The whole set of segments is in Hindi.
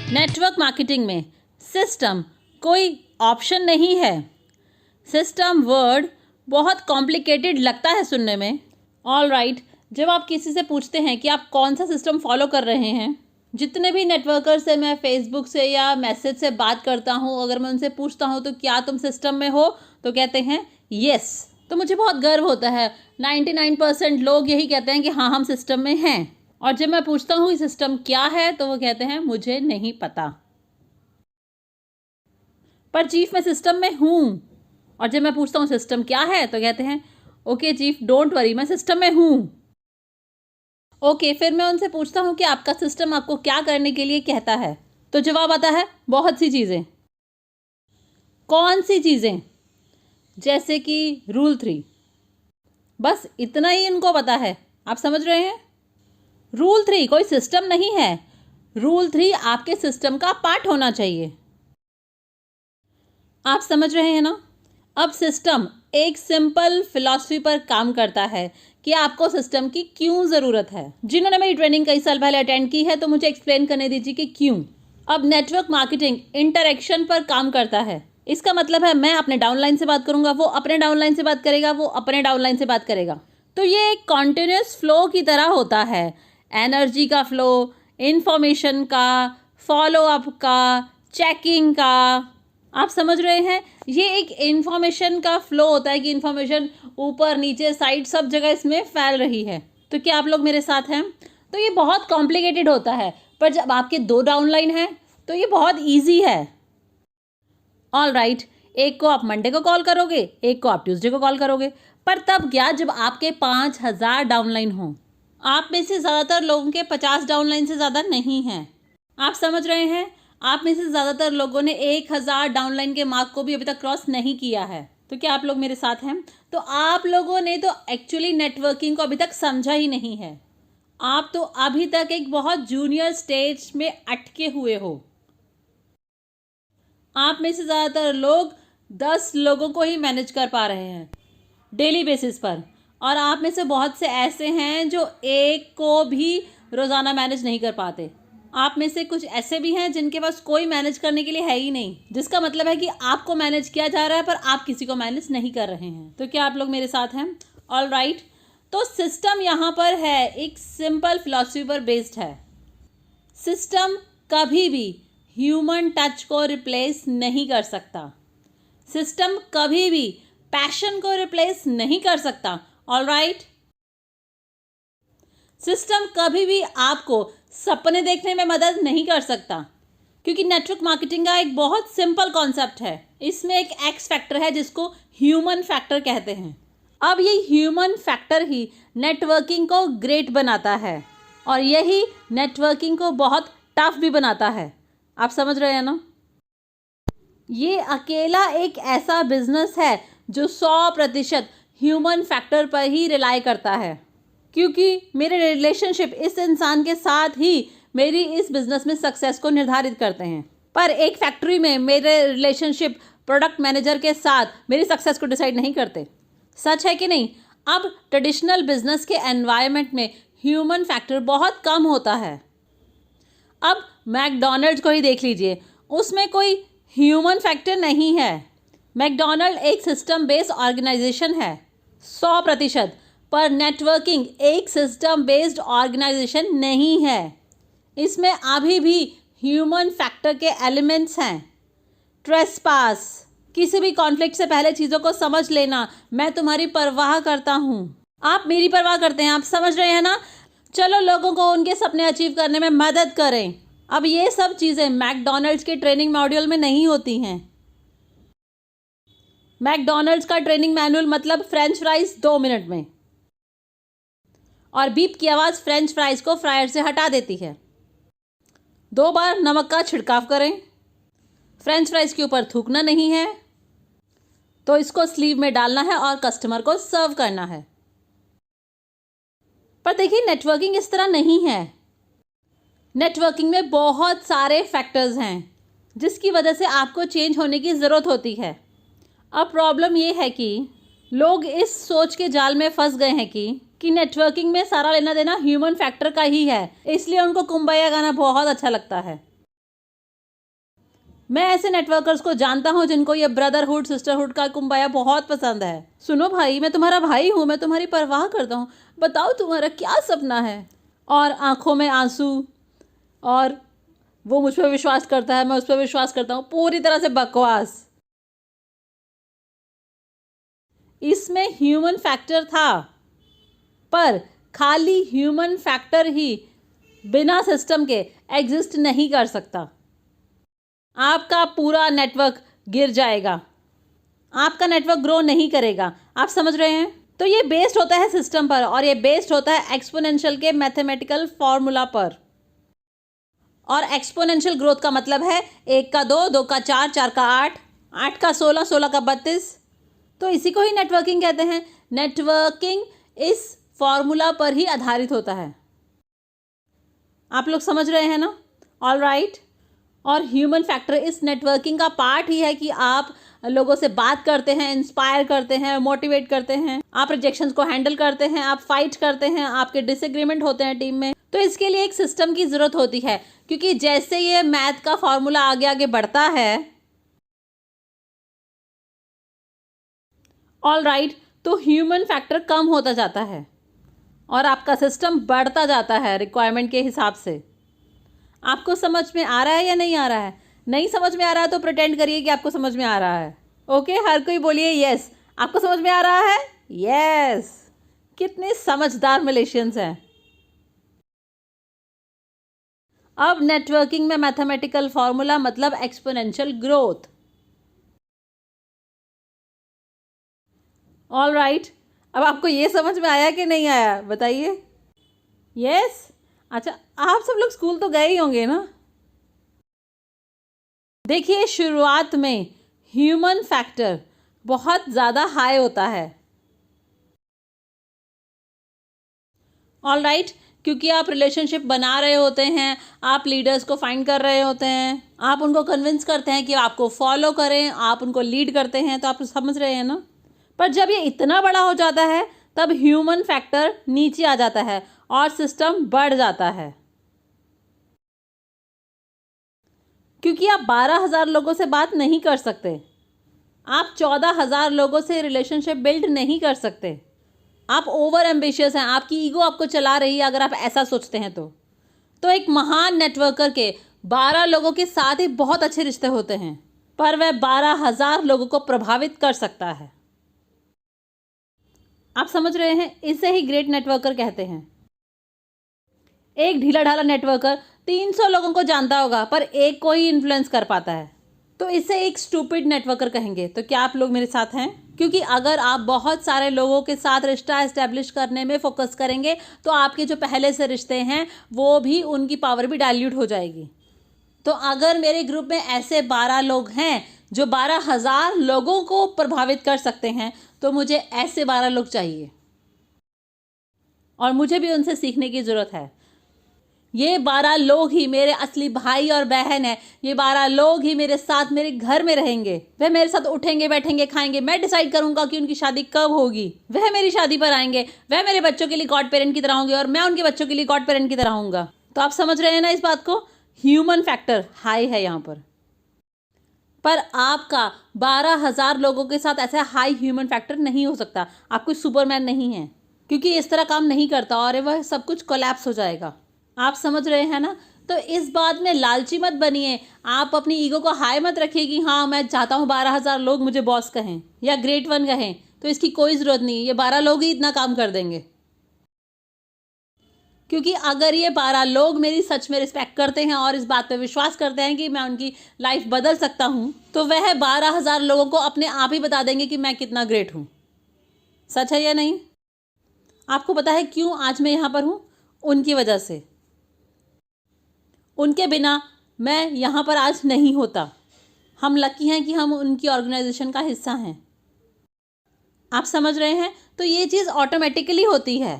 नेटवर्क मार्केटिंग में सिस्टम कोई ऑप्शन नहीं है। सिस्टम वर्ड बहुत कॉम्प्लिकेटेड लगता है सुनने में। ऑल राइट, जब आप किसी से पूछते हैं कि आप कौन सा सिस्टम फॉलो कर रहे हैं, जितने भी नेटवर्कर से मैं फेसबुक से या मैसेज से बात करता हूँ, अगर मैं उनसे पूछता हूँ तो क्या तुम सिस्टम में हो, तो कहते हैं यस। तो मुझे बहुत गर्व होता है। 99% लोग यही कहते हैं कि हाँ, हम सिस्टम में हैं। और जब मैं पूछता हूँ सिस्टम क्या है, तो वो कहते हैं मुझे नहीं पता। पर चीफ, मैं सिस्टम में हूँ। और जब मैं पूछता हूँ सिस्टम क्या है, तो कहते हैं ओके चीफ, डोंट वरी, मैं सिस्टम में हूँ। ओके, फिर मैं उनसे पूछता हूँ कि आपका सिस्टम आपको क्या करने के लिए कहता है, तो जवाब आता है बहुत सी चीज़ें। कौन सी चीज़ें? जैसे कि रूल 3। बस इतना ही इनको पता है। आप समझ रहे हैं? रूल 3 कोई सिस्टम नहीं है। रूल 3 आपके सिस्टम का पार्ट होना चाहिए। आप समझ रहे हैं ना? अब सिस्टम एक सिंपल फिलॉसफी पर काम करता है कि आपको सिस्टम की क्यों ज़रूरत है। जिन्होंने मेरी ट्रेनिंग कई साल पहले अटेंड की है, तो मुझे एक्सप्लेन करने दीजिए कि क्यों। अब नेटवर्क मार्केटिंग इंटरेक्शन पर काम करता है। इसका मतलब है मैं अपने डाउनलाइन से बात करूंगा, वो अपने डाउनलाइन से बात करेगा, वो अपने डाउनलाइन से बात करेगा। तो ये एक कॉन्टिन्यूस फ्लो की तरह होता है। एनर्जी का फ्लो, इंफॉर्मेशन का, फॉलो अप का, चेकिंग का। आप समझ रहे हैं? ये एक इंफॉर्मेशन का फ्लो होता है कि इंफॉर्मेशन ऊपर नीचे साइड सब जगह इसमें फैल रही है। तो क्या आप लोग मेरे साथ हैं? तो ये बहुत कॉम्प्लिकेटेड होता है, पर जब आपके 2 डाउनलाइन हैं तो ये बहुत ईजी है। ऑल राइट, एक को आप मंडे को कॉल करोगे, एक को आप ट्यूसडे को कॉल करोगे। पर तब क्या, जब आपके 5000 डाउनलाइन हों। आप में से ज़्यादातर लोगों के 50 डाउनलाइन से ज़्यादा नहीं हैं। आप समझ रहे हैं? आप में से ज़्यादातर लोगों ने 1000 डाउनलाइन के मार्क को भी अभी तक क्रॉस नहीं किया है। तो क्या आप लोग मेरे साथ हैं? तो आप लोगों ने तो एक्चुअली नेटवर्किंग को अभी तक समझा ही नहीं है। आप तो अभी तक एक बहुत जूनियर स्टेज में अटके हुए हो। आप में से ज़्यादातर लोग 10 लोगों को ही मैनेज कर पा रहे हैं डेली बेसिस पर, और आप में से बहुत से ऐसे हैं जो एक को भी रोज़ाना मैनेज नहीं कर पाते। आप में से कुछ ऐसे भी हैं जिनके पास कोई मैनेज करने के लिए है ही नहीं, जिसका मतलब है कि आपको मैनेज किया जा रहा है पर आप किसी को मैनेज नहीं कर रहे हैं। तो क्या आप लोग मेरे साथ हैं? ऑल राइट, तो सिस्टम यहाँ पर है, एक सिंपल फिलॉसफी पर बेस्ड है। सिस्टम कभी भी ह्यूमन टच को रिप्लेस नहीं कर सकता। सिस्टम कभी भी पैशन को रिप्लेस नहीं कर सकता। ऑल राइट, सिस्टम कभी भी आपको सपने देखने में मदद नहीं कर सकता, क्योंकि नेटवर्क मार्केटिंग का एक बहुत सिंपल कॉन्सेप्ट है। इसमें एक एक्स फैक्टर है जिसको ह्यूमन फैक्टर कहते हैं। अब ये ह्यूमन फैक्टर ही नेटवर्किंग को ग्रेट बनाता है, और यही नेटवर्किंग को बहुत टफ भी बनाता है। आप समझ रहे हैं ना? ये अकेला एक ऐसा बिजनेस है जो 100% ह्यूमन फैक्टर पर ही रिलाई करता है, क्योंकि मेरे रिलेशनशिप इस इंसान के साथ ही मेरी इस बिज़नेस में सक्सेस को निर्धारित करते हैं। पर एक फैक्ट्री में मेरे रिलेशनशिप प्रोडक्ट मैनेजर के साथ मेरी सक्सेस को डिसाइड नहीं करते। सच है कि नहीं? अब ट्रेडिशनल बिजनेस के एनवायरनमेंट में ह्यूमन फैक्टर बहुत कम होता है। अब मैकडॉनल्ड्स को ही देख लीजिए, उसमें कोई ह्यूमन फैक्टर नहीं है। मैकडॉनल्ड एक सिस्टम बेस्ड ऑर्गेनाइजेशन है 100%, पर नेटवर्किंग एक सिस्टम बेस्ड ऑर्गेनाइजेशन नहीं है। इसमें अभी भी ह्यूमन फैक्टर के एलिमेंट्स हैं। ट्रेसपास, किसी भी कॉन्फ्लिक्ट से पहले चीज़ों को समझ लेना, मैं तुम्हारी परवाह करता हूँ, आप मेरी परवाह करते हैं। आप समझ रहे हैं ना? चलो लोगों को उनके सपने अचीव करने में मदद करें। अब ये सब चीज़ें मैकडॉनल्ड्स के ट्रेनिंग मॉड्यूल में नहीं होती हैं। मैकडॉनल्ड्स का ट्रेनिंग मैनुअल मतलब फ्रेंच फ्राइज 2 मिनट में, और बीप की आवाज़ फ्रेंच फ्राइज को फ्रायर से हटा देती है। 2 बार नमक का छिड़काव करें। फ्रेंच फ्राइज के ऊपर थूकना नहीं है, तो इसको स्लीव में डालना है और कस्टमर को सर्व करना है। पर देखिए, नेटवर्किंग इस तरह नहीं है। नेटवर्किंग में बहुत सारे फैक्टर्स हैं जिसकी वजह से आपको चेंज होने की ज़रूरत होती है। अब प्रॉब्लम ये है कि लोग इस सोच के जाल में फंस गए हैं कि नेटवर्किंग में सारा लेना देना ह्यूमन फैक्टर का ही है, इसलिए उनको कुंबैया गाना बहुत अच्छा लगता है। मैं ऐसे नेटवर्कर्स को जानता हूँ जिनको ये ब्रदरहुड सिस्टरहुड का कुंबाया बहुत पसंद है। सुनो भाई, मैं तुम्हारा भाई हूँ, मैं तुम्हारी परवाह करता हूँ, बताओ तुम्हारा क्या सपना है। और आंखों में आंसू, और वो मुझ पर विश्वास करता है, मैं उस पर विश्वास करता हूँ, पूरी तरह से बकवास। इसमें ह्यूमन फैक्टर था, पर खाली ह्यूमन फैक्टर ही बिना सिस्टम के एग्जिस्ट नहीं कर सकता। आपका पूरा नेटवर्क गिर जाएगा, आपका नेटवर्क ग्रो नहीं करेगा। आप समझ रहे हैं? तो ये बेस्ड होता है सिस्टम पर, और ये बेस्ड होता है एक्सपोनेंशियल के मैथमेटिकल फॉर्मूला पर। और एक्सपोनेंशियल ग्रोथ का मतलब है 1 का 2, 2 का 4, 4 का 8, 8 का 16, 16 का 32। तो इसी को ही नेटवर्किंग कहते हैं। नेटवर्किंग इस फॉर्मूला पर ही आधारित होता है। आप लोग समझ रहे हैं ना? All right. और ह्यूमन फैक्टर इस नेटवर्किंग का पार्ट ही है कि आप लोगों से बात करते हैं, इंस्पायर करते हैं, मोटिवेट करते हैं, आप रिजेक्शंस को हैंडल करते हैं, आप फाइट करते हैं, आपके डिसएग्रीमेंट होते हैं टीम में। तो इसके लिए एक सिस्टम की ज़रूरत होती है, क्योंकि जैसे ये मैथ का फॉर्मूला आगे आगे बढ़ता है, ऑल राइट, तो ह्यूमन फैक्टर कम होता जाता है और आपका सिस्टम बढ़ता जाता है रिक्वायरमेंट के हिसाब से। आपको समझ में आ रहा है या नहीं आ रहा है? नहीं समझ में आ रहा है तो प्रिटेंड करिए कि आपको समझ में आ रहा है। ओके, हर कोई बोलिए यस, आपको समझ में आ रहा है। यस, कितने समझदार मलेशियंस हैं। अब नेटवर्किंग में मैथमेटिकल फॉर्मूला मतलब एक्सपोनेंशियल ग्रोथ। ऑल राइट, अब आपको ये समझ में आया कि नहीं आया, बताइए। यस, अच्छा, आप सब लोग स्कूल तो गए ही होंगे ना। देखिए, शुरुआत में ह्यूमन फैक्टर बहुत ज़्यादा हाई होता है। ऑल राइट, क्योंकि आप रिलेशनशिप बना रहे होते हैं, आप लीडर्स को फाइंड कर रहे होते हैं, आप उनको कन्विंस करते हैं कि आपको फॉलो करें, आप उनको लीड करते हैं, तो आप समझ रहे हैं ना। पर जब ये इतना बड़ा हो जाता है तब ह्यूमन फैक्टर नीचे आ जाता है और सिस्टम बढ़ जाता है, क्योंकि आप 12,000 लोगों से बात नहीं कर सकते, आप 14,000 लोगों से रिलेशनशिप बिल्ड नहीं कर सकते। आप ओवर एम्बिशियस हैं, आपकी ईगो आपको चला रही है अगर आप ऐसा सोचते हैं तो एक महान नेटवर्कर के 12 लोगों के साथ ही बहुत अच्छे रिश्ते होते हैं, पर वह 12,000 लोगों को प्रभावित कर सकता है। आप समझ रहे हैं? इसे ही ग्रेट नेटवर्कर कहते हैं। एक ढीला ढाला नेटवर्कर 300 लोगों को जानता होगा पर एक को ही इन्फ्लुएंस कर पाता है, तो इसे एक स्टूपिड नेटवर्कर कहेंगे। तो क्या आप लोग मेरे साथ हैं? क्योंकि अगर आप बहुत सारे लोगों के साथ रिश्ता एस्टेब्लिश करने में फोकस करेंगे तो आपके जो पहले से रिश्ते हैं वो भी, उनकी पावर भी डाइल्यूट हो जाएगी। तो अगर मेरे ग्रुप में ऐसे 12 लोग हैं जो 12,000 लोगों को प्रभावित कर सकते हैं, तो मुझे ऐसे 12 लोग चाहिए और मुझे भी उनसे सीखने की ज़रूरत है। ये 12 लोग ही मेरे असली भाई और बहन है। ये 12 लोग ही मेरे साथ मेरे घर में रहेंगे। वह मेरे साथ उठेंगे, बैठेंगे, खाएंगे। मैं डिसाइड करूंगा कि उनकी शादी कब होगी। वह मेरी शादी पर आएंगे। वह मेरे बच्चों के लिए गॉड पेरेंट की तरह होंगे और मैं उनके बच्चों के लिए गॉड पेरेंट की तरह होऊंगा। तो आप समझ रहे हैं ना इस बात को? ह्यूमन फैक्टर हाई है यहाँ पर आपका 12,000 लोगों के साथ ऐसा हाई ह्यूमन फैक्टर नहीं हो सकता। आप कोई सुपरमैन नहीं है, क्योंकि इस तरह काम नहीं करता और वह सब कुछ कोलैप्स हो जाएगा। आप समझ रहे हैं ना? तो इस बात में लालची मत बनिए। आप अपनी ईगो को हाई मत रखिए कि हाँ मैं चाहता हूँ 12,000 लोग मुझे बॉस कहें या ग्रेट वन कहें। तो इसकी कोई ज़रूरत नहीं, ये 12 लोग ही इतना काम कर देंगे। क्योंकि अगर ये 12 लोग मेरी सच में रिस्पेक्ट करते हैं और इस बात पे विश्वास करते हैं कि मैं उनकी लाइफ बदल सकता हूँ, तो वह 12,000 लोगों को अपने आप ही बता देंगे कि मैं कितना ग्रेट हूँ। सच है या नहीं? आपको पता है क्यों आज मैं यहाँ पर हूँ? उनकी वजह से। उनके बिना मैं यहाँ पर आज नहीं होता। हम लकी हैं कि हम उनकी ऑर्गेनाइजेशन का हिस्सा हैं। आप समझ रहे हैं? तो ये चीज़ ऑटोमेटिकली होती है।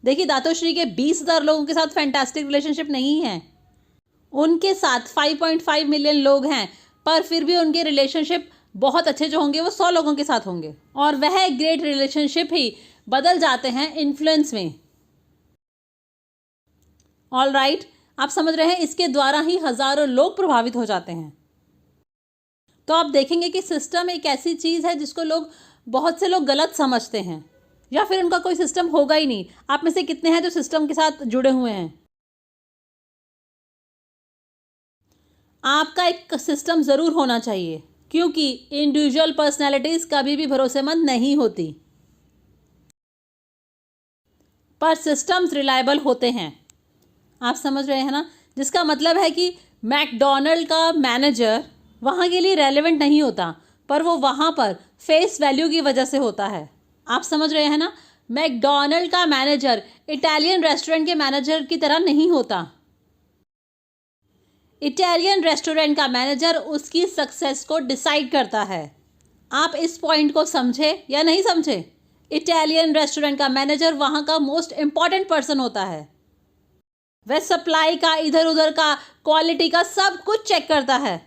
देखिए, दातोश्री के 20,000 लोगों के साथ फैंटास्टिक रिलेशनशिप नहीं है। उनके साथ 5.5 मिलियन लोग हैं, पर फिर भी उनके रिलेशनशिप बहुत अच्छे जो होंगे वो 100 लोगों के साथ होंगे, और वह ग्रेट रिलेशनशिप ही बदल जाते हैं इन्फ्लुएंस में। ऑल राइट, आप समझ रहे हैं, इसके द्वारा ही हजारों लोग प्रभावित हो जाते हैं। तो आप देखेंगे कि सिस्टम एक ऐसी चीज़ है जिसको बहुत से लोग गलत समझते हैं, या फिर उनका कोई सिस्टम होगा ही नहीं। आप में से कितने हैं जो सिस्टम के साथ जुड़े हुए हैं? आपका एक सिस्टम ज़रूर होना चाहिए, क्योंकि इंडिविजुअल पर्सनैलिटीज़ कभी भी भरोसेमंद नहीं होती, पर सिस्टम्स रिलायबल होते हैं। आप समझ रहे हैं ना? जिसका मतलब है कि मैकडॉनल्ड का मैनेजर वहाँ के लिए रेलेवेंट नहीं होता, पर वो वहाँ पर फेस वैल्यू की वजह से होता है। आप समझ रहे हैं ना? मैकडॉनल्ड का मैनेजर इटालियन रेस्टोरेंट के मैनेजर की तरह नहीं होता। इटालियन रेस्टोरेंट का मैनेजर उसकी सक्सेस को डिसाइड करता है। आप इस पॉइंट को समझे या नहीं समझे? इटालियन रेस्टोरेंट का मैनेजर वहाँ का मोस्ट इम्पॉर्टेंट पर्सन होता है। वह सप्लाई का, इधर उधर का, क्वालिटी का सब कुछ चेक करता है।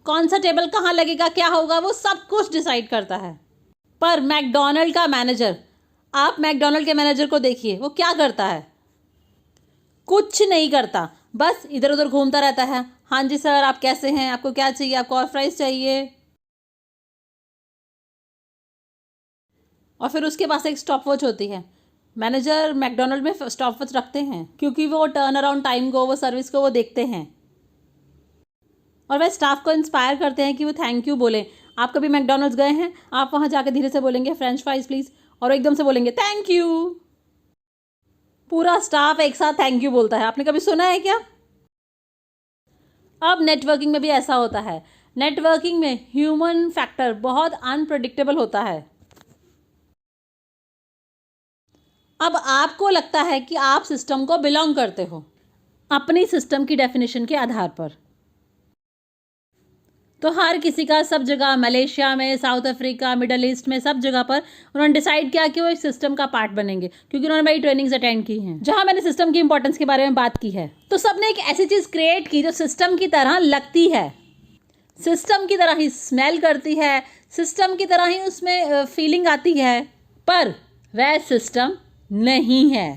कौन सा टेबल कहाँ लगेगा, क्या होगा, वो सब कुछ डिसाइड करता है। पर मैकडॉनल्ड का मैनेजर, आप मैकडॉनल्ड के मैनेजर को देखिए, वो क्या करता है? कुछ नहीं करता, बस इधर उधर घूमता रहता है। हाँ जी सर, आप कैसे हैं, आपको क्या चाहिए, आपको और फ्राइज चाहिए, और फिर उसके पास एक स्टॉप वॉच होती है। मैनेजर मैकडॉनल्ड में स्टॉप वॉच रखते हैं क्योंकि वो टर्न अराउंड टाइम को, वो सर्विस को वो देखते हैं, और वह स्टाफ को इंस्पायर करते हैं कि वो थैंक यू बोलें। आप कभी मैकडॉनल्ड्स गए हैं? आप वहाँ जाकर धीरे से बोलेंगे फ्रेंच फ्राइज प्लीज़, और एकदम से बोलेंगे थैंक यू। पूरा स्टाफ एक साथ थैंक यू बोलता है। आपने कभी सुना है क्या? अब नेटवर्किंग में भी ऐसा होता है। नेटवर्किंग में ह्यूमन फैक्टर बहुत अनप्रेडिक्टेबल होता है। अब आपको लगता है कि आप सिस्टम को बिलोंग करते हो अपनी सिस्टम की डेफिनेशन के आधार पर। तो हर किसी का सब जगह, मलेशिया में, साउथ अफ्रीका, मिडल ईस्ट में, सब जगह पर उन्होंने डिसाइड किया कि वो इस सिस्टम का पार्ट बनेंगे, क्योंकि उन्होंने मेरी ट्रेनिंग्स अटेंड की हैं जहां मैंने सिस्टम की इंपॉर्टेंस के बारे में बात की है। तो सबने एक ऐसी चीज़ क्रिएट की जो सिस्टम की तरह लगती है, सिस्टम की तरह ही स्मेल करती है, सिस्टम की तरह ही उसमें फीलिंग आती है, पर वह सिस्टम नहीं है।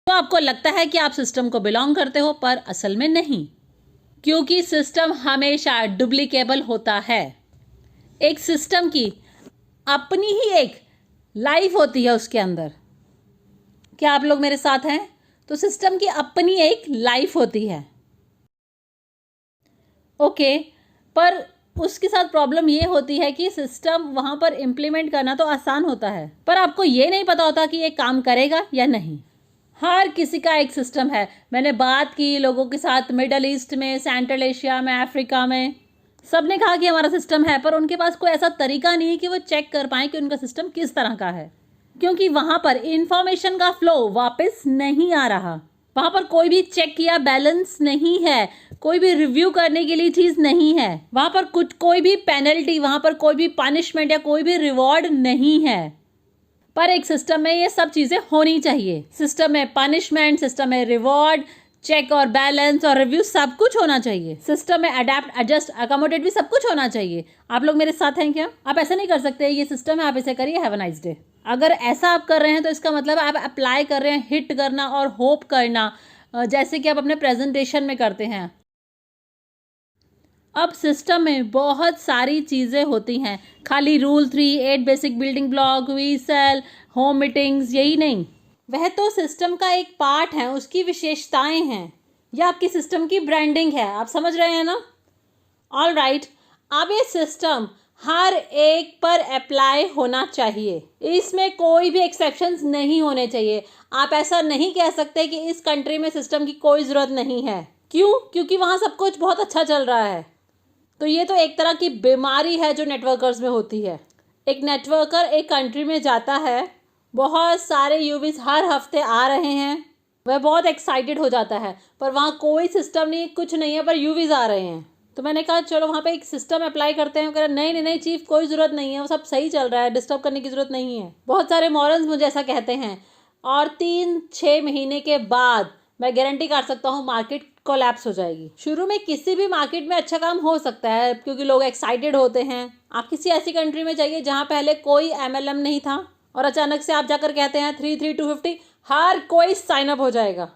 तो आपको लगता है कि आप सिस्टम को बिलोंग करते हो, पर असल में नहीं, क्योंकि सिस्टम हमेशा डुप्लीकेबल होता है। एक सिस्टम की अपनी ही एक लाइफ होती है उसके अंदर। क्या आप लोग मेरे साथ हैं? तो सिस्टम की अपनी एक लाइफ होती है, ओके। पर उसके साथ प्रॉब्लम ये होती है कि सिस्टम वहाँ पर इम्प्लीमेंट करना तो आसान होता है, पर आपको ये नहीं पता होता कि ये काम करेगा या नहीं। हर किसी का एक सिस्टम है। मैंने बात की लोगों के साथ, मिडल ईस्ट में, सेंट्रल एशिया में, अफ्रीका में, सब ने कहा कि हमारा सिस्टम है, पर उनके पास कोई ऐसा तरीका नहीं है कि वो चेक कर पाएँ कि उनका सिस्टम किस तरह का है, क्योंकि वहाँ पर इंफॉर्मेशन का फ्लो वापस नहीं आ रहा। वहाँ पर कोई भी चेक या बैलेंस नहीं है, कोई भी रिव्यू करने के लिए चीज़ नहीं है, वहाँ पर कुछ कोई भी पेनल्टी, वहाँ पर कोई भी पनिशमेंट या कोई भी रिवॉर्ड नहीं है। पर एक सिस्टम में ये सब चीज़ें होनी चाहिए। सिस्टम में पनिशमेंट, सिस्टम में रिवॉर्ड, चेक और बैलेंस और रिव्यू सब कुछ होना चाहिए। सिस्टम में अडेप्ट, एडजस्ट, अकोमोडेट भी सब कुछ होना चाहिए। आप लोग मेरे साथ हैं क्या? आप ऐसा नहीं कर सकते ये सिस्टम है आप इसे करिए, हैव अ नाइस डे। अगर ऐसा आप कर रहे हैं तो इसका मतलब आप अप्लाई कर रहे हैं हिट करना और होप करना, जैसे कि आप अपने प्रेजेंटेशन में करते हैं। अब सिस्टम में बहुत सारी चीज़ें होती हैं, खाली rule 3, 8 basic building block, we sell, home meetings, यही नहीं। वह तो सिस्टम का एक पार्ट है, उसकी विशेषताएं हैं, यह आपकी सिस्टम की ब्रांडिंग है। आप समझ रहे हैं ना? All right. अब ये सिस्टम हर एक पर अप्लाई होना चाहिए, इसमें कोई भी एक्सेप्शंस नहीं होने चाहिए। आप ऐसा नहीं कह सकते कि इस कंट्री में सिस्टम की कोई ज़रूरत नहीं है। क्यों? क्योंकि वहाँ सब कुछ बहुत अच्छा चल रहा है। तो ये तो एक तरह की बीमारी है जो नेटवर्कर्स में होती है। एक नेटवर्कर एक कंट्री में जाता है, बहुत सारे यूवीज हर हफ्ते आ रहे हैं, वह बहुत एक्साइटेड हो जाता है, पर वहाँ कोई सिस्टम नहीं, कुछ नहीं है, पर यूवीज आ रहे हैं। तो मैंने कहा चलो वहाँ पे एक सिस्टम अप्लाई करते हैं। कह रहा नहीं नहीं नहीं चीफ, कोई ज़रूरत नहीं है, वो सब सही चल रहा है, डिस्टर्ब करने की ज़रूरत नहीं है। बहुत सारे मॉरल्स मुझे ऐसा कहते हैं, और 3-6 महीने के बाद मैं गारंटी कर सकता हूँ मार्केट कोलैप्स हो जाएगी। शुरू में किसी भी मार्केट में अच्छा काम हो सकता है क्योंकि लोग एक्साइटेड होते हैं। आप किसी ऐसी कंट्री में जाइए जहाँ पहले कोई MLM नहीं था, और अचानक से आप जाकर कहते हैं 3-3-250, हर कोई साइन अप हो जाएगा।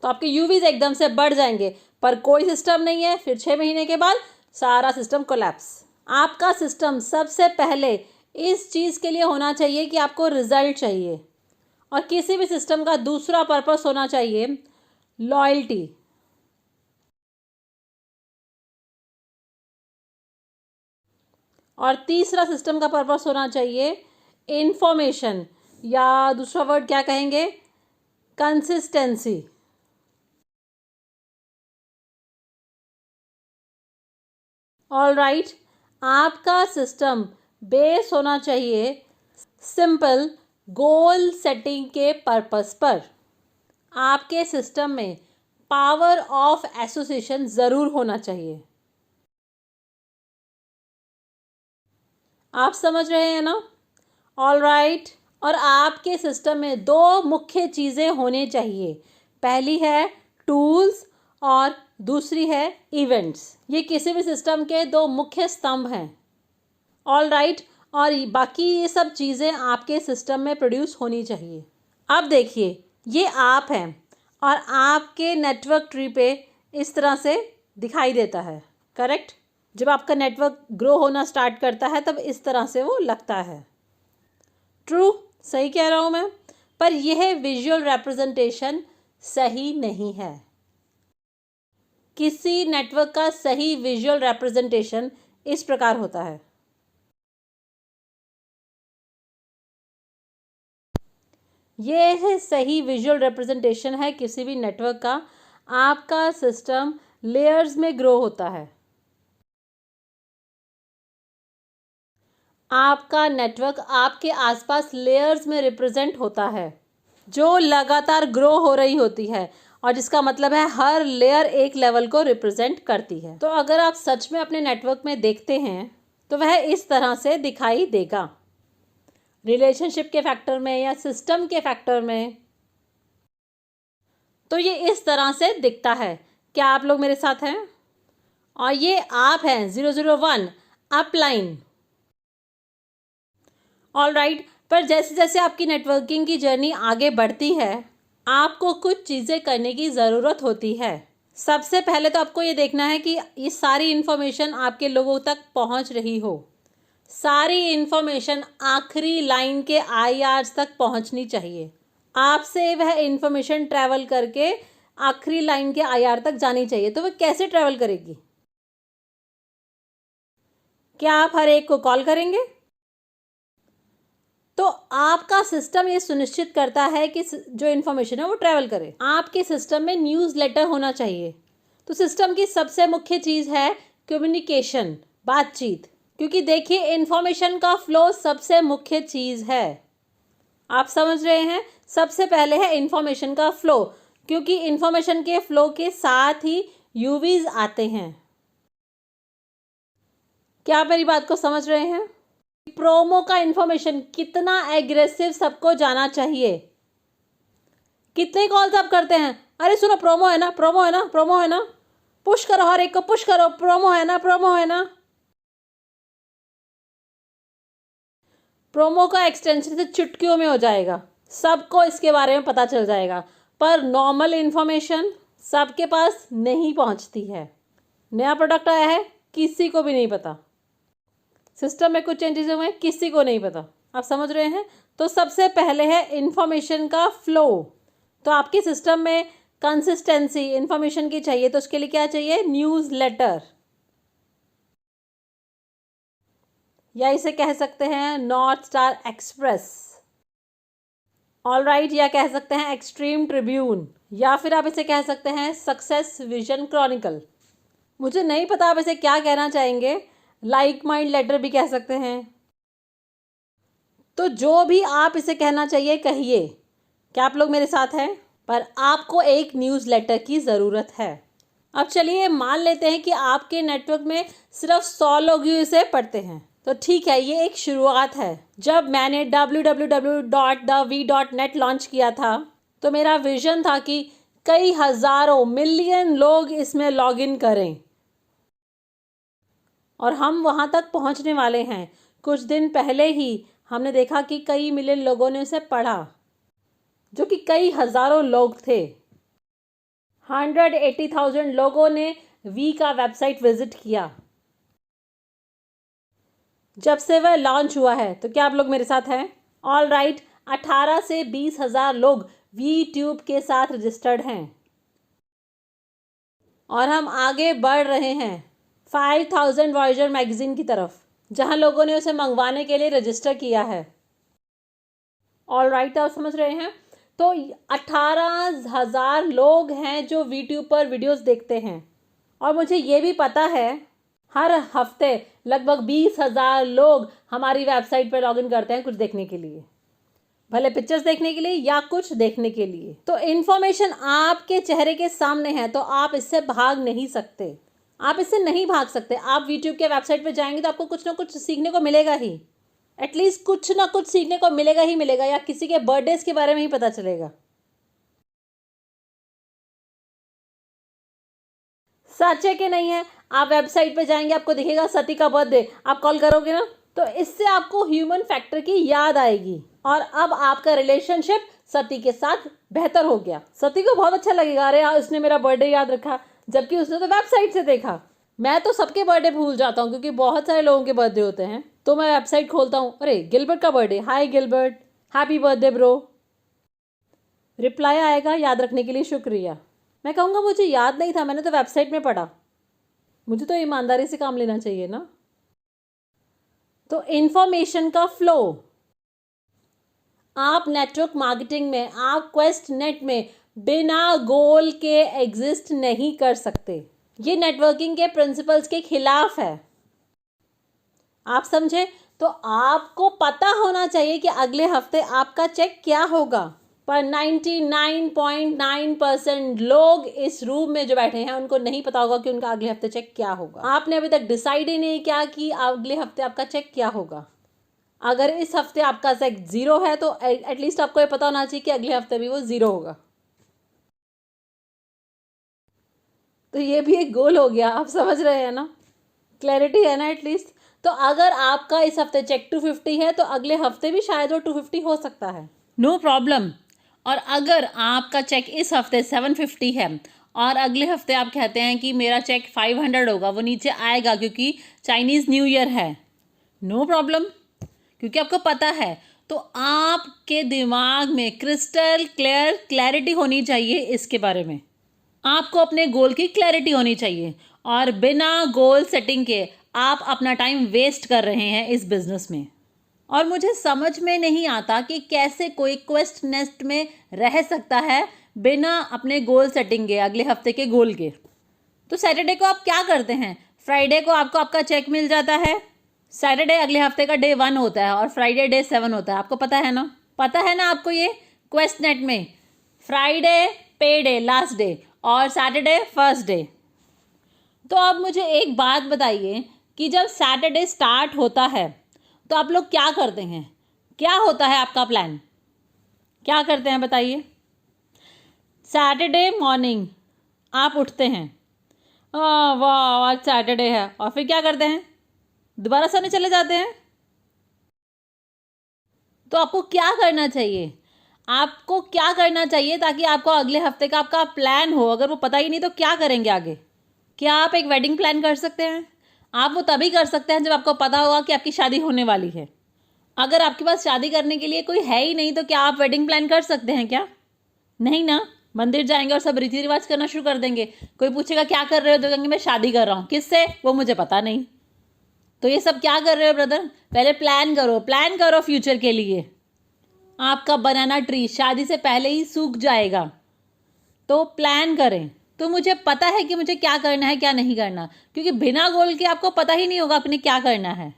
तो आपके यूवीज एकदम से बढ़ जाएंगे, पर कोई सिस्टम नहीं है, फिर 6 महीने के बाद सारा सिस्टम कोलैप्स। आपका सिस्टम सबसे पहले इस चीज़ के लिए होना चाहिए कि आपको रिजल्ट चाहिए, और किसी भी सिस्टम का दूसरा पर्पस होना चाहिए लॉयल्टी। और तीसरा सिस्टम का पर्पस होना चाहिए इंफॉर्मेशन, या दूसरा वर्ड क्या कहेंगे, कंसिस्टेंसी। ऑल राइट, आपका सिस्टम बेस होना चाहिए सिंपल गोल सेटिंग के पर्पस पर। आपके सिस्टम में पावर ऑफ एसोसिएशन ज़रूर होना चाहिए। आप समझ रहे हैं ना? ऑल राइट, और आपके सिस्टम में 2 मुख्य चीज़ें होनी चाहिए। पहली है टूल्स और दूसरी है इवेंट्स। ये किसी भी सिस्टम के 2 मुख्य स्तंभ हैं। ऑल राइट, और बाकी ये सब चीज़ें आपके सिस्टम में प्रोड्यूस होनी चाहिए। अब देखिए, ये आप हैं और आपके नेटवर्क ट्री पे इस तरह से दिखाई देता है, करेक्ट? जब आपका नेटवर्क ग्रो होना स्टार्ट करता है तब इस तरह से वो लगता है। ट्रू, सही कह रहा हूँ मैं? पर यह विजुअल रिप्रेजेंटेशन सही नहीं है। किसी नेटवर्क का सही विजुअल रिप्रेजेंटेशन इस प्रकार होता है। यह है सही विजुअल रिप्रेजेंटेशन है किसी भी नेटवर्क का। आपका सिस्टम लेयर्स में ग्रो होता है। आपका नेटवर्क आपके आसपास लेयर्स में रिप्रेजेंट होता है, जो लगातार ग्रो हो रही होती है, और जिसका मतलब है हर लेयर एक लेवल को रिप्रेजेंट करती है। तो अगर आप सच में अपने नेटवर्क में देखते हैं तो वह इस तरह से दिखाई देगा, रिलेशनशिप के फैक्टर में या सिस्टम के फैक्टर में। तो ये इस तरह से दिखता है। क्या आप लोग मेरे साथ हैं? और ये आप हैं 001 अपलाइन। ऑल राइट, पर जैसे जैसे आपकी नेटवर्किंग की जर्नी आगे बढ़ती है, आपको कुछ चीज़ें करने की ज़रूरत होती है। सबसे पहले तो आपको ये देखना है कि ये सारी इन्फॉर्मेशन आपके लोगों तक पहुंच रही हो। सारी इन्फॉर्मेशन आखिरी लाइन के IRs तक पहुंचनी चाहिए। आपसे वह इन्फॉर्मेशन ट्रैवल करके आखिरी लाइन के IR तक जानी चाहिए। तो वह कैसे ट्रैवल करेगी? क्या आप हर एक को कॉल करेंगे? तो आपका सिस्टम ये सुनिश्चित करता है कि जो इन्फॉर्मेशन है वो ट्रैवल करे। आपके सिस्टम में न्यूज़ लेटर होना चाहिए। तो सिस्टम की सबसे मुख्य चीज़ है कम्युनिकेशन, बातचीत। क्योंकि देखिए, इन्फॉर्मेशन का फ्लो सबसे मुख्य चीज़ है। आप समझ रहे हैं? सबसे पहले है इन्फॉर्मेशन का फ्लो, क्योंकि इन्फॉर्मेशन के फ्लो के साथ ही यूवीज आते हैं। क्या आप मेरी बात को समझ रहे हैं? प्रोमो का इन्फॉर्मेशन कितना एग्रेसिव सबको जाना चाहिए। कितने कॉल्स आप करते हैं? अरे सुनो, प्रोमो है ना, प्रोमो है ना, प्रोमो है ना, पुश करो, हर एक को पुश करो, प्रोमो है ना, प्रोमो है ना। प्रोमो का एक्सटेंशन से चुटकियों में हो जाएगा, सबको इसके बारे में पता चल जाएगा। पर नॉर्मल इन्फॉर्मेशन सबके पास नहीं पहुंचती है। नया प्रोडक्ट आया है, किसी को भी नहीं पता। सिस्टम में कुछ चेंजेस हुए हैं, किसी को नहीं पता। आप समझ रहे हैं? तो सबसे पहले है इन्फॉर्मेशन का फ्लो। तो आपके सिस्टम में कंसिस्टेंसी इन्फॉर्मेशन की चाहिए, तो उसके लिए क्या चाहिए? न्यूज़ लेटर, या इसे कह सकते हैं north star express. All right, या कह सकते हैं एक्सट्रीम ट्रिब्यून, या फिर आप इसे कह सकते हैं सक्सेस विजन क्रॉनिकल। मुझे नहीं पता आप इसे क्या कहना चाहेंगे, लाइक माइंड लेटर भी कह सकते हैं। तो जो भी आप इसे कहना चाहिए कहिए। क्या आप लोग मेरे साथ हैं? पर आपको एक न्यूज़ लेटर की ज़रूरत है। अब चलिए मान लेते हैं कि आपके नेटवर्क में सिर्फ 100 लोग ही इसे पढ़ते हैं। तो ठीक है, ये एक शुरुआत है। जब मैंने www.thev.net लॉन्च किया था तो मेरा विजन था कि कई हज़ारों मिलियन लोग इसमें लॉगिन करें, और हम वहाँ तक पहुँचने वाले हैं। कुछ दिन पहले ही हमने देखा कि कई मिलियन लोगों ने उसे पढ़ा, जो कि कई हज़ारों लोग थे। 180,000 लोगों ने वी का वेबसाइट विजिट किया जब से वह लॉन्च हुआ है। तो क्या आप लोग मेरे साथ हैं? ऑल राइट, 18 से 20,000 लोग वी ट्यूब के साथ रजिस्टर्ड हैं और हम आगे बढ़ रहे हैं 5000 वॉयेजर मैगजीन की तरफ, जहां लोगों ने उसे मंगवाने के लिए रजिस्टर किया है। ऑल राइट, आप समझ रहे हैं? तो 18,000 लोग हैं जो यूट्यूब पर वीडियोस देखते हैं और मुझे ये भी पता है हर हफ्ते लगभग 20,000 लोग हमारी वेबसाइट पर लॉगिन करते हैं कुछ देखने के लिए, भले पिक्चर्स देखने के लिए या कुछ देखने के लिए। तो इन्फॉर्मेशन आपके चेहरे के सामने है, तो आप इससे भाग नहीं सकते, आप इससे नहीं भाग सकते। आप यूट्यूब के वेबसाइट पर जाएंगे तो आपको कुछ ना कुछ सीखने को मिलेगा ही, एटलीस्ट कुछ ना कुछ सीखने को मिलेगा ही मिलेगा, या किसी के बर्थडेज के बारे में ही पता चलेगा। सच है कि नहीं है? आप वेबसाइट पे जाएंगे, आपको दिखेगा सती का बर्थडे, आप कॉल करोगे ना, तो इससे आपको ह्यूमन फैक्टर की याद आएगी और अब आपका रिलेशनशिप सती के साथ बेहतर हो गया। सती को बहुत अच्छा लगेगा, अरे यार उसने मेरा बर्थडे याद रखा, जबकि उसने तो वेबसाइट से देखा। मैं तो सबके बर्थडे भूल जाता हूँ क्योंकि बहुत सारे लोगों के बर्थडे होते हैं, तो मैं वेबसाइट खोलता हूँ, अरे गिलबर्ट का birthday, hi Gilbert, happy birthday bro. Reply आएगा, याद रखने के लिए शुक्रिया। मैं कहूँगा मुझे याद नहीं था, मैंने तो वेबसाइट में पढ़ा। मुझे तो ईमानदारी से काम लेना चाहिए ना। तो इंफॉर्मेशन का फ्लो, आप नेटवर्क मार्केटिंग में, आप क्वेस्ट नेट में बिना गोल के एग्जिस्ट नहीं कर सकते। ये नेटवर्किंग के प्रिंसिपल्स के खिलाफ है, आप समझे? तो आपको पता होना चाहिए कि अगले हफ्ते आपका चेक क्या होगा, पर 99.9% लोग इस रूम में जो बैठे हैं उनको नहीं पता होगा कि उनका अगले हफ्ते चेक क्या होगा। आपने अभी तक डिसाइड ही नहीं किया कि अगले हफ्ते आपका चेक क्या होगा। अगर इस हफ्ते आपका चेक 0 है तो एटलीस्ट आपको ये पता होना चाहिए कि अगले हफ्ते भी वो 0 होगा। तो ये भी एक गोल हो गया, आप समझ रहे हैं ना? क्लैरिटी है ना एटलीस्ट? तो अगर आपका इस हफ्ते चेक 250 है तो अगले हफ्ते भी शायद वो 250 हो सकता है, नो प्रॉब्लम। और अगर आपका चेक इस हफ्ते 750 है और अगले हफ्ते आप कहते हैं कि मेरा चेक 500 होगा, वो नीचे आएगा क्योंकि चाइनीज़ न्यू ईयर है, नो प्रॉब्लम, क्योंकि आपको पता है। तो आपके दिमाग में क्रिस्टल क्लैरिटी होनी चाहिए इसके बारे में, आपको अपने गोल की क्लैरिटी होनी चाहिए। और बिना गोल सेटिंग के आप अपना टाइम वेस्ट कर रहे हैं इस बिजनेस में। और मुझे समझ में नहीं आता कि कैसे कोई क्वेस्ट नेस्ट में रह सकता है बिना अपने गोल सेटिंग के, अगले हफ्ते के गोल के। तो सैटरडे को आप क्या करते हैं? फ्राइडे को आपको आपका चेक मिल जाता है, सैटरडे अगले हफ्ते का डे 1 होता है और फ्राइडे डे 7 होता है, आपको पता है ना? पता है ना आपको? ये क्वेस्ट नेट में फ्राइडे पे डे लास्ट डे और सैटरडे फर्स्ट डे। तो अब मुझे एक बात बताइए कि जब सैटरडे स्टार्ट होता है तो आप लोग क्या करते हैं? क्या होता है आपका प्लान? क्या करते हैं बताइए? सैटरडे मॉर्निंग आप उठते हैं, वाह आज सैटरडे है, और फिर क्या करते हैं? दोबारा सोने चले जाते हैं। तो आपको क्या करना चाहिए? आपको क्या करना चाहिए ताकि आपको अगले हफ्ते का आपका प्लान हो? अगर वो पता ही नहीं तो क्या करेंगे आगे? क्या आप एक वेडिंग प्लान कर सकते हैं? आप वो तभी कर सकते हैं जब आपको पता होगा कि आपकी शादी होने वाली है। अगर आपके पास शादी करने के लिए कोई है ही नहीं तो क्या आप वेडिंग प्लान कर सकते हैं क्या? नहीं ना। मंदिर जाएंगे और सब रीति रिवाज करना शुरू कर देंगे। कोई पूछेगा क्या कर रहे हो तो कहेंगे मैं शादी कर रहा हूँ। किससे? वो मुझे पता नहीं। तो ये सब क्या कर रहे हो ब्रदर? पहले प्लान करो फ्यूचर के लिए। आपका बनाना ट्री शादी से पहले ही सूख जाएगा, तो प्लान करें। तो मुझे पता है कि मुझे क्या करना है क्या नहीं करना, क्योंकि बिना गोल के आपको पता ही नहीं होगा आपने क्या करना है।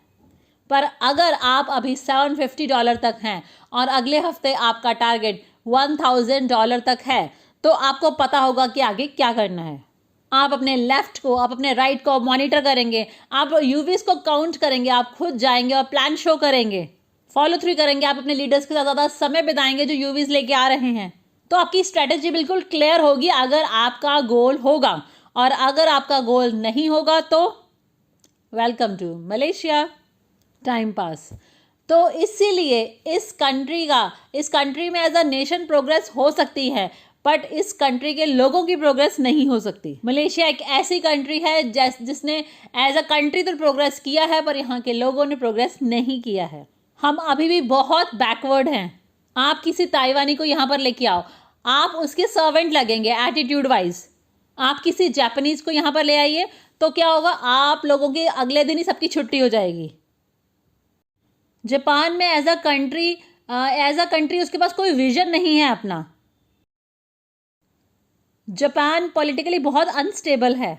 पर अगर आप अभी $750 तक हैं और अगले हफ्ते आपका टारगेट $1,000 तक है तो आपको पता होगा कि आगे क्या करना है। आप अपने लेफ्ट को, आप अपने राइट को मॉनिटर करेंगे, आप यूवीज को काउंट करेंगे, आप खुद जाएंगे और प्लान शो करेंगे, फॉलो थ्रू करेंगे, आप अपने लीडर्स के साथ ज़्यादा समय बिताएंगे जो यूवीज लेके आ रहे हैं। तो आपकी स्ट्रेटेजी बिल्कुल क्लियर होगी अगर आपका गोल होगा। और अगर आपका गोल नहीं होगा तो welcome to Malaysia time pass. तो इसीलिए इस कंट्री में एज अ नेशन प्रोग्रेस हो सकती है, बट इस कंट्री के लोगों की प्रोग्रेस नहीं हो सकती। मलेशिया एक ऐसी कंट्री है जिसने एज अ कंट्री तो प्रोग्रेस किया है, पर यहाँ के लोगों ने प्रोग्रेस नहीं किया है। हम अभी भी बहुत बैकवर्ड हैं। आप किसी ताइवानी को यहाँ पर लेके आओ, आप उसके सर्वेंट लगेंगे एटीट्यूड वाइज। आप किसी जापानीज को यहाँ पर ले आइए तो क्या होगा, आप लोगों की अगले दिन ही सबकी छुट्टी हो जाएगी। जापान में एज अ कंट्री उसके पास कोई विजन नहीं है अपना। जापान पॉलिटिकली बहुत अनस्टेबल है।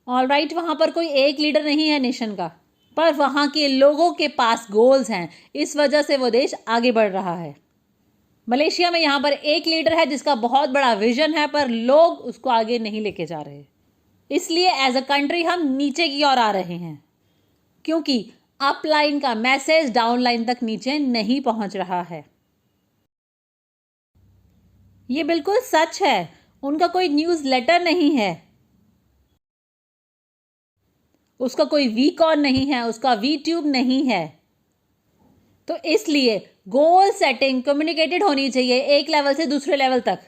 ऑलराइट, वहाँ पर कोई एक लीडर नहीं है नेशन का, पर वहाँ के लोगों के पास गोल्स हैं, इस वजह से वो देश आगे बढ़ रहा है। मलेशिया में यहाँ पर एक लीडर है जिसका बहुत बड़ा विजन है, पर लोग उसको आगे नहीं लेके जा रहे। इसलिए एज अ कंट्री हम नीचे की ओर आ रहे हैं, क्योंकि अपलाइन का मैसेज डाउनलाइन तक नीचे नहीं पहुंच रहा है। ये बिल्कुल सच है, उनका कोई न्यूज़ लेटर नहीं है, उसका कोई वीकॉन नहीं है, उसका वीट्यूब नहीं है। तो इसलिए गोल सेटिंग कम्युनिकेटेड होनी चाहिए एक लेवल से दूसरे लेवल तक।